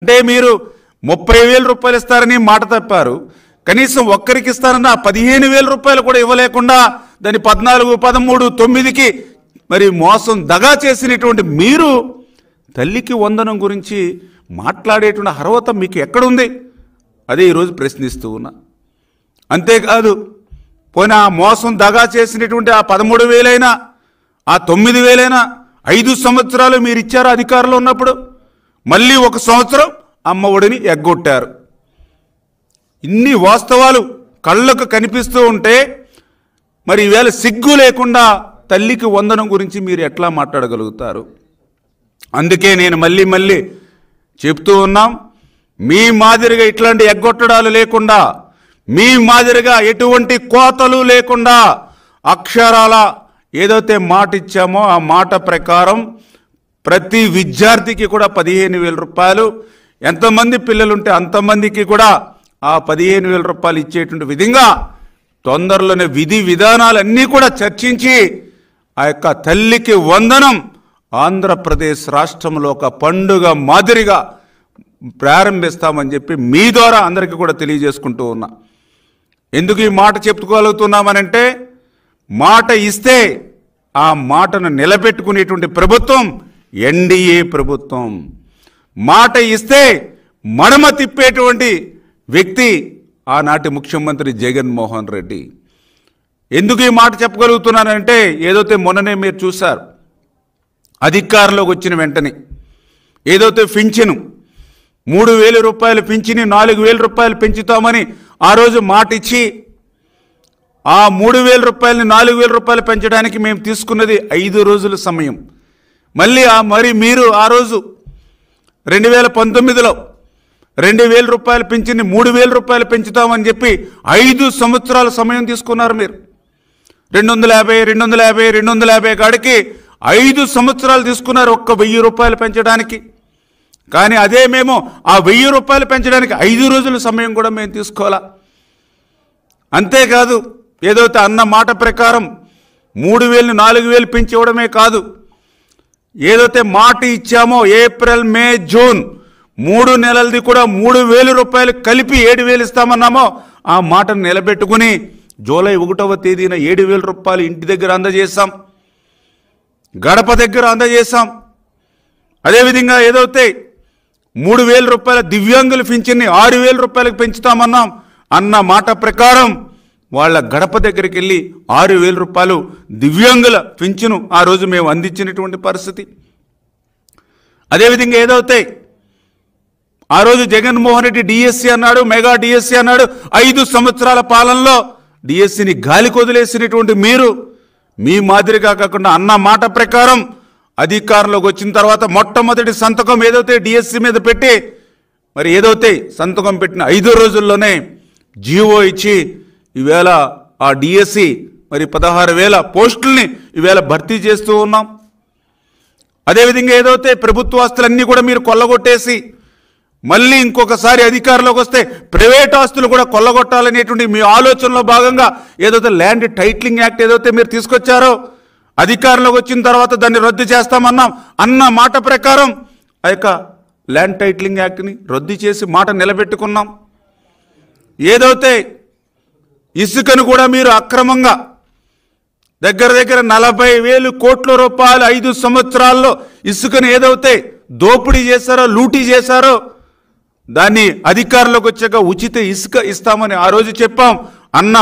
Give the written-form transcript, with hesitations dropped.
అంటే మీరు 30,000 రూపాయలు ఇస్తారని మాట తప్పారు. కనీసం ఒక్కరికి ఇస్తారన్న 15,000 రూపాయలు కూడా ఇవ్వలేకుండా దాని 14, 13, 9కి మరి మోసం దగా చేసినటువంటి మీరు తల్లికి వందనం గురించి మాట్లాడేటువంటి అర్హత మీకు ఎక్కడుంది? అదే ఈరోజు ప్రశ్నిస్తూ ఉన్నా. అంతేకాదు, పోయిన ఆ మోసం దగా చేసినటువంటి ఆ 13,000 అయినా ఆ 9,000 అయినా 5 సంవత్సరాలు మీరు ఇచ్చారు అధికారంలో ఉన్నప్పుడు. మళ్ళీ 1 సంవత్సరం అమ్మ ఒడిని ఎగ్గొట్టారు. ఇన్ని వాస్తవాలు కళ్ళకు కనిపిస్తూ ఉంటే మరి ఈవేళ సిగ్గు లేకుండా తల్లికి వందనం గురించి మీరు ఎట్లా మాట్లాడగలుగుతారు? అందుకే నేను మళ్ళీ చెప్తూ ఉన్నాం, మీ మాదిరిగా ఇట్లాంటి ఎగ్గొట్టడాలు లేకుండా, మీ మాదిరిగా ఎటువంటి కోతలు లేకుండా అక్షరాల ఏదైతే మాట ఇచ్చామో ఆ మాట ప్రకారం ప్రతి విద్యార్థికి కూడా 15,000 రూపాయలు, ఎంతమంది పిల్లలుంటే అంతమందికి కూడా ఆ 15,000 రూపాయలు ఇచ్చేటువంటి విధంగా తొందరలోనే విధి విధానాలన్నీ కూడా చర్చించి ఆ యొక్క తల్లికి వందనం ఆంధ్రప్రదేశ్ రాష్ట్రంలో ఒక పండుగ మాదిరిగా ప్రారంభిస్తామని చెప్పి మీ ద్వారా అందరికీ కూడా తెలియజేసుకుంటూ ఉన్నా. ఎందుకు ఈ మాట చెప్పుకోగలుగుతున్నామనంటే, మాట ఇస్తే ఆ మాటను నిలబెట్టుకునేటువంటి ప్రభుత్వం ఎన్డీఏ ప్రభుత్వం. మాట ఇస్తే మడమ తిప్పేటువంటి వ్యక్తి ఆనాటి ముఖ్యమంత్రి జగన్మోహన్ రెడ్డి. ఎందుకు ఈ మాట చెప్పగలుగుతున్నానంటే, ఏదైతే మొన్ననే మీరు చూశారు, అధికారంలోకి వచ్చిన వెంటనే ఏదైతే పింఛను 3,000 రూపాయలు పింఛని 4,000 రూపాయలు పెంచుతామని ఆ రోజు మాట ఇచ్చి ఆ 3,000 రూపాయలని 4,000 రూపాయలు పెంచడానికి మేము తీసుకున్నది 5 రోజుల సమయం. మళ్ళీ మీరు ఆ రోజు 2019లో 2,000 రూపాయలు పెంచింది 3,000 రూపాయలు పెంచుతామని చెప్పి 5 సంవత్సరాల సమయం తీసుకున్నారు. మీరు 250 కాడికి 5 సంవత్సరాలు తీసుకున్నారు ఒక్క 1,000 రూపాయలు పెంచడానికి. కానీ అదే మేము ఆ 1,000 రూపాయలు పెంచడానికి 5 రోజుల సమయం కూడా మేము తీసుకోవాలా. అంతేకాదు, ఏదైతే అన్న మాట ప్రకారం 3,000 4,000 పెంచి ఇవ్వడమే కాదు, ఏదైతే మాట ఇచ్చామో ఏప్రిల్, మే, జూన్ 3 నెలలది కూడా 3,000 రూపాయలు కలిపి 7,000 ఇస్తామన్నామో ఆ మాటను నిలబెట్టుకుని జూలై 1వ తేదీన 7,000 రూపాయలు ఇంటి దగ్గర అందజేశాం, గడప దగ్గర అందజేశాం. అదేవిధంగా ఏదైతే 3,000 రూపాయల దివ్యాంగుల పింఛన్ని 6,000 రూపాయలకు పెంచుతామన్నాం అన్న మాట ప్రకారం వాళ్ళ గడప దగ్గరికి వెళ్ళి 6,000 రూపాయలు దివ్యాంగుల పింఛను ఆ రోజు మేము అందించినటువంటి పరిస్థితి. అదేవిధంగా ఏదైతే ఆ రోజు జగన్మోహన్ రెడ్డి డిఎస్సి అన్నాడు, మెగా డిఎస్సి అన్నాడు. 5 సంవత్సరాల పాలనలో డిఎస్సిని గాలికి వదిలేసినటువంటి మీరు మీ మాదిరిగా కాకుండా అన్న మాట ప్రకారం అధికారంలోకి వచ్చిన తర్వాత మొట్టమొదటి సంతకం ఏదైతే డిఎస్సి మీద పెట్టి మరి ఏదైతే సంతకం పెట్టిన 5 రోజుల్లోనే జీవో ఇచ్చి ఈవేళ ఆ డిఎస్సి మరి 16,000 పోస్టుల్ని ఈవేళ భర్తీ చేస్తూ ఉన్నాం. అదేవిధంగా ఏదైతే ప్రభుత్వ ఆస్తులన్నీ కూడా మీరు కొల్లగొట్టేసి మళ్ళీ ఇంకొకసారి అధికారంలోకి వస్తే ప్రైవేట్ ఆస్తులు కూడా కొల్లగొట్టాలనేటువంటి మీ ఆలోచనలో భాగంగా ఏదైతే ల్యాండ్ టైటిలింగ్ యాక్ట్ ఏదైతే మీరు తీసుకొచ్చారో అధికారంలోకి వచ్చిన తర్వాత దాన్ని రద్దు చేస్తామన్నాం అన్న మాట ప్రకారం ఆ యొక్క ల్యాండ్ టైటిలింగ్ యాక్ట్ని రద్దు చేసి మాట నిలబెట్టుకున్నాం. ఏదైతే ఇసుకను కూడా మీరు అక్రమంగా దగ్గర 40,000 కోట్ల రూపాయలు 5 సంవత్సరాల్లో ఇసుకను ఏదైతే దోపిడీ చేశారో, లూటీ చేశారో దాన్ని అధికారంలోకి వచ్చాక ఉచిత ఇసుక ఇస్తామని ఆ రోజు చెప్పాం అన్న